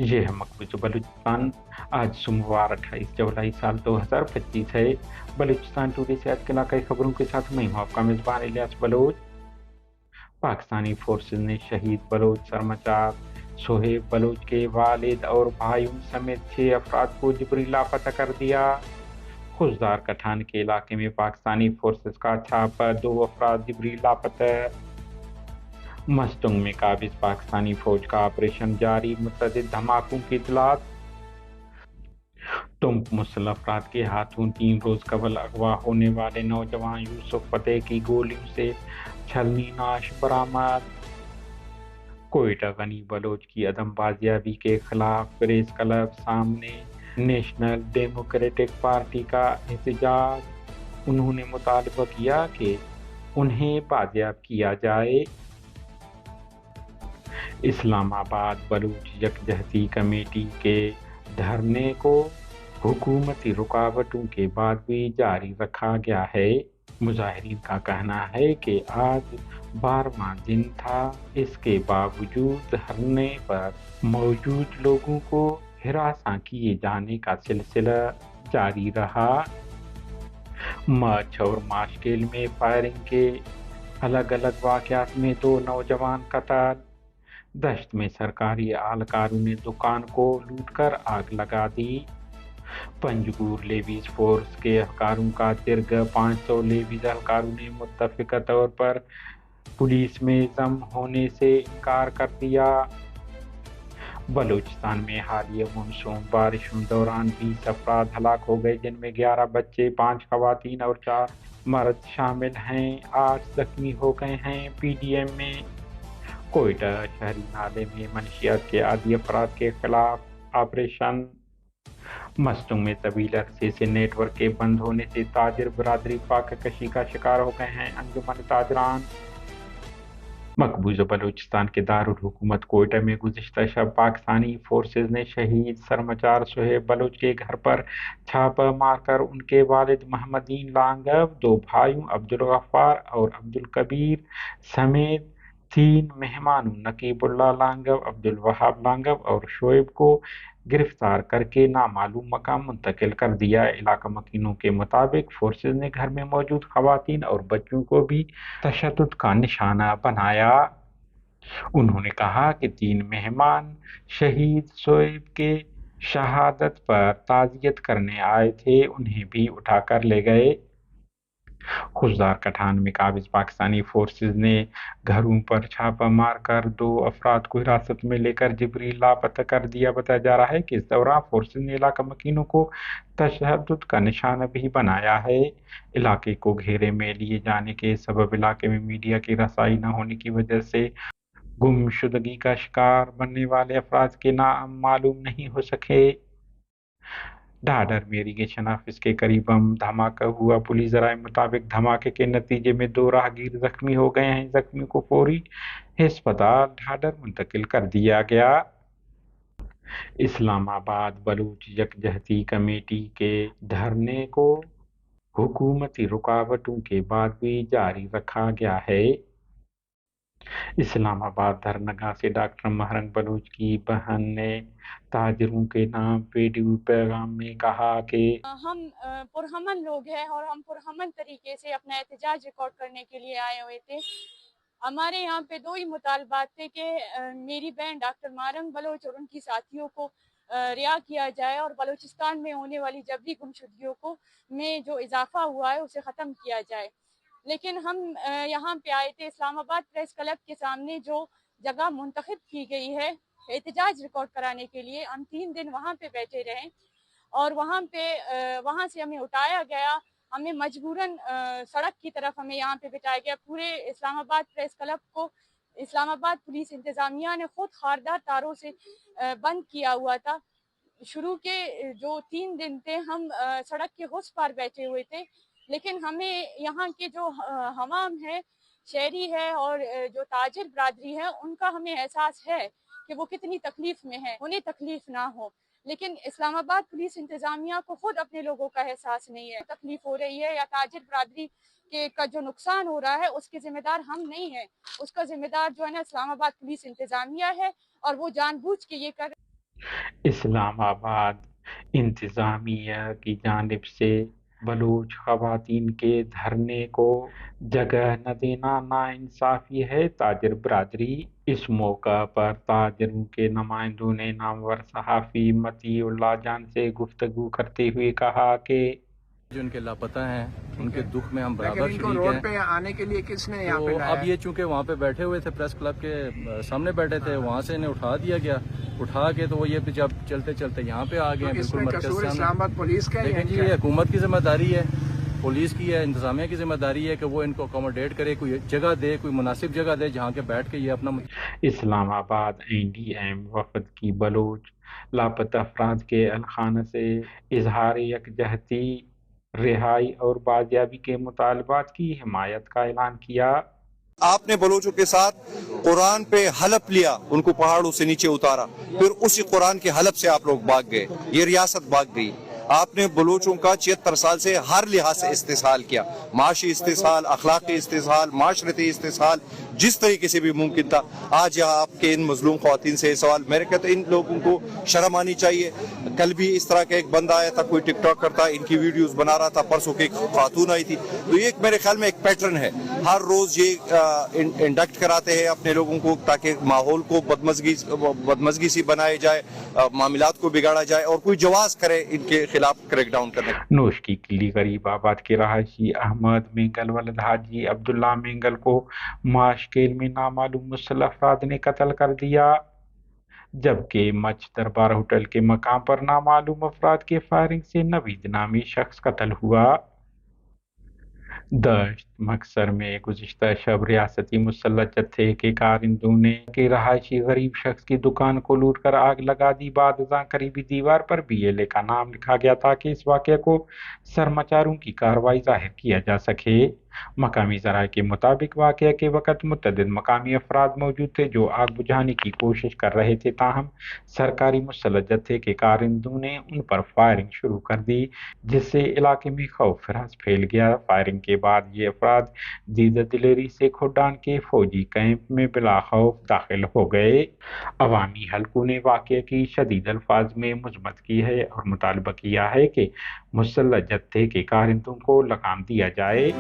ये है मकबूज बलूचिस्तान। आज सोमवार 28 जुलाई साल 2025 है। बलूचिस्तान टुडे से आज के इलाकाई खबरों के साथ मैं हूँ आपका मेजबान इलियास बलोच। पाकिस्तानी फोर्सेज ने शहीद बलोच सरमचार शोहेब बलोच के वालिद और भाइयों समेत 6 अफराद को जबरी लापता कर दिया। खुजदार कठान के इलाके में पाकिस्तानी फोर्सेज का छापा, 2 अफराद जबरी लापता। मस्टुंग में काबिज पाकिस्तानी फौज का ऑपरेशन जारी, मुतअद्दिद धमाकों की इतलात। मुसल्लह अफराद के हाथों 3 रोज कबल अगवा होने वाले नौजवान यूसुफ फतेह की गोलियों से छलनी नाश बरामद। कोयटा गनी बलोच की अदम बाजियाबी के खिलाफ प्रेस क्लब सामने नेशनल डेमोक्रेटिक पार्टी का एहतजाज। उन्होंने मुतालबा किया कि उन्हें बाजियाब किया जाए। इस्लामाबाद बलूच यकजहती कमेटी के धरने को हुकूमती रुकावटों के बाद भी जारी रखा गया है। मुजाहिरीन का कहना है कि आज 12वां दिन था, इसके बावजूद धरने पर मौजूद लोगों को हिरासा किए जाने का सिलसिला जारी रहा। मच और माशकेल में फायरिंग के अलग अलग वाक़यात में 2 नौजवान कत्ल। दश्त में सरकारी एहलकारों ने दुकान को लूटकर आग लगा दी। पंजगूर लेवीज फोर्स के एहलकारों का तिरग, 500 लेवीज एहलकारों ने मुत्तफिका तौर पर पुलिस में जम होने से इनकार कर दिया। बलूचिस्तान में हालिया मानसून बारिशों दौरान 20 अफराद हलाक हो गए, जिनमें 11 बच्चे, 5 खवातीन और 4 मर्द शामिल हैं। 8 जख्मी हो गए हैं। पीडीएम में कोयटा शहरी नाले में मनशियात के आदी अफराद के खिलाफ ऑपरेशन। मस्टुंग में तवील अरसे से नेटवर्क के बंद होने से ताजिर बरादरी फाका कशी का शिकार हो गए हैं। अंजुमन ताजरान। मकबूजा बलूचिस्तान के दारुल हुकूमत कोयटा में गुज़िश्ता शब पाकिस्तानी फोर्सेज ने शहीद सरमचार शोहेब बलोच के घर पर छापा मारकर उनके वालिद मोहम्मदीन लांगव, 2 भाइयों अब्दुल गफ्फार और अब्दुल कबीर समेत 3 मेहमानों नकीबुल्लाह लांगव, अब्दुल वहाब लांगव और शोएब को गिरफ्तार करके नामालूम मकाम मुंतकिल कर दिया। इलाका मकीनों के मुताबिक फोर्सेज ने घर में मौजूद खवातीन और बच्चों को भी तशद्दुद का निशाना बनाया। उन्होंने कहा कि 3 मेहमान शहीद शोएब के शहादत पर ताज़ियत करने आए थे, उन्हें भी उठाकर ले गए। खुजदार कठान में काबिज पाकिस्तानी फोर्सेज ने घरों पर छापा मारकर 2 अफराद को हिरासत में लेकर जबरी लापता कर दिया। बताया जा रहा है कि इस दौरान फोर्सेज ने इलाका मकीनों को तशद्दुद का निशाना भी बनाया है। इलाके को घेरे में लिए जाने के सबब इलाके में मीडिया की रसाई न होने की वजह से गुमशुदगी का शिकार बनने वाले अफराद के नाम मालूम नहीं हो सके। ढाढर में इरिगेशन ऑफिस के करीब बम धमाका हुआ। पुलिस जराये मुताबिक धमाके के नतीजे में 2 राहगीर जख्मी हो गए हैं। जख्मी को फौरी अस्पताल ढाढर मुंतकिल कर दिया गया। इस्लामाबाद बलूच यकजहती कमेटी के धरने को हुकूमती रुकावटों के बाद भी जारी रखा गया है। इस्लामाबाद धरनगाह से डॉक्टर महरंग बलूच की बहन ने ताजिरों के नाम वीडियो पैगाम में कहा कि हम पुरहमन लोग हैं और हम पुरहमन तरीके से अपना एहतजाज रिकॉर्ड करने के लिए आए हुए थे। हमारे यहाँ पे 2 ही मुतालबात थे कि मेरी बहन डॉक्टर मारंग बलोच और उनकी साथियों को रिहा किया जाए और बलूचिस्तान में होने वाली जबरी गुमशुदगियों को में जो इजाफा हुआ है उसे ख़त्म किया जाए। लेकिन हम यहाँ पे आए थे इस्लामाबाद प्रेस क्लब के सामने जो जगह मुंतखब की गई है एहतजाज रिकॉर्ड कराने के लिए। हम 3 दिन वहाँ पे बैठे रहे और वहाँ से हमें उठाया गया। हमें मजबूरन सड़क की तरफ हमें यहाँ पे बिठाया गया। पूरे इस्लामाबाद प्रेस क्लब को इस्लामाबाद पुलिस इंतज़ामिया ने खुद खारदार तारों से बंद किया हुआ था। शुरू के जो 3 दिन थे हम सड़क के उस पार बैठे हुए थे, लेकिन हमें यहाँ के जो हवाम है, शहरी है और जो ताजिर बरादरी है, उनका हमें एहसास है कि वो कितनी तकलीफ में है, उन्हें तकलीफ ना हो। लेकिन इस्लामाबाद पुलिस इंतज़ामिया को खुद अपने लोगों का एहसास नहीं है। तकलीफ हो रही है या ताजिर बरादरी के का जो नुकसान हो रहा है उसके जिम्मेदार हम नहीं है, उसका जिम्मेदार जो है ना इस्लामाबाद पुलिस इंतज़ामिया है और वो जानबूझ के ये कर اسلام آباد انتظامیہ کی جانب سے بلوچ خواتین کے دھرنے کو جگہ نہ دینا ناانصافی ہے، تاجر برادری۔ اس موقع پر تاجروں کے نمائندوں نے نامور صحافی مطیع اللہ جان سے گفتگو کرتے ہوئے کہا کہ جو ان کے لاپتہ ہیں ان کے دکھ میں ہم برابر لیکن ان کو شریک روڈ ہیں۔ پہ آنے کے لیے کس نے یہاں پہ تو لایا؟ اب یہ چونکہ وہاں پہ بیٹھے ہوئے تھے، پریس کلب کے سامنے بیٹھے تھے، وہاں سے انہیں اٹھا دیا گیا، اٹھا کے تو وہ یہ جب چلتے چلتے یہاں پہ آ گئے ہیں، اس بالکل میں مرکز قصور سے اسلام آباد پولیس کا لیکن جی یہ حکومت کی ذمہ داری ہے، پولیس کی ہے، انتظامیہ کی ذمہ داری ہے کہ وہ ان کو اکوموڈیٹ کرے، کوئی جگہ دے، کوئی مناسب جگہ دے جہاں کے بیٹھ کے یہ اپنا اسلام آباد NDM وفد کی بلوچ لاپتہ افراد کے اہلخانہ سے اظہار یکجہتی، رہائی اور بازیابی کے مطالبات کی حمایت کا اعلان کیا۔ آپ نے بلوچوں کے ساتھ قرآن پہ حلف لیا، ان کو پہاڑوں سے نیچے اتارا، پھر اسی قرآن کے حلف سے آپ لوگ بھاگ گئے، یہ ریاست بھاگ گئی۔ آپ نے بلوچوں کا 76 سال سے ہر لحاظ سے استحصال کیا، معاشی استحصال، اخلاقی استحصال، معاشرتی استحصال، جس طریقے سے بھی ممکن تھا۔ آج یہاں آپ کے ان مظلوم خواتین سے سوال، میرے کہتے ہیں ان لوگوں کو شرم آنی چاہیے۔ کل بھی اس طرح کا ایک بندہ آیا تھا، کوئی ٹک ٹاک کرتا، ان کی ویڈیوز بنا رہا تھا، پرسوں کی ایک خاتون آئی تھی۔ تو یہ میرے خیال میں ایک پیٹرن ہے، ہر روز یہ انڈکٹ کراتے ہیں اپنے لوگوں کو تاکہ ماحول کو بدمزگی سی بنائے جائے، معاملات کو بگاڑا جائے اور کوئی جواز کرے ان کے خلاف کریک ڈاؤن کرنے۔ نوش کی قلی غریب آباد کے رہائشی احمد مینگل ولد حاجی عبداللہ مینگل کو ماشکیل میں نامعلوم مسلح افراد نے قتل کر دیا، جبکہ مچھ دربار ہوٹل کے مقام پر نامعلوم افراد کے فائرنگ سے نوید نامی شخص قتل ہوا۔ دشت مکسر میں گزشتہ شب ریاستی مسلح جتھے کے کارندوں نے کے رہائشی غریب شخص کی دکان کو لوٹ کر آگ لگا دی۔ بعد ازاں قریبی دیوار پر BLA کا نام لکھا گیا تاکہ اس واقعے کو سرمچاروں کی کارروائی ظاہر کیا جا سکے۔ مقامی ذرائع کے مطابق واقعہ کے وقت متعدد مقامی افراد موجود تھے جو آگ بجھانے کی کوشش کر رہے تھے، تاہم سرکاری مسلح جتھے کے کارندوں نے ان پر فائرنگ شروع کر دی جس سے علاقے میں خوف راز پھیل گیا۔ فائرنگ کے بعد یہ افراد دیدہ دلیری سے کھڈان کے فوجی کیمپ میں بلا خوف داخل ہو گئے۔ عوامی حلقوں نے واقعے کی شدید الفاظ میں مذمت کی ہے اور مطالبہ کیا ہے کہ مسلح جتھے کے کارندوں کو لگام دیا جائے۔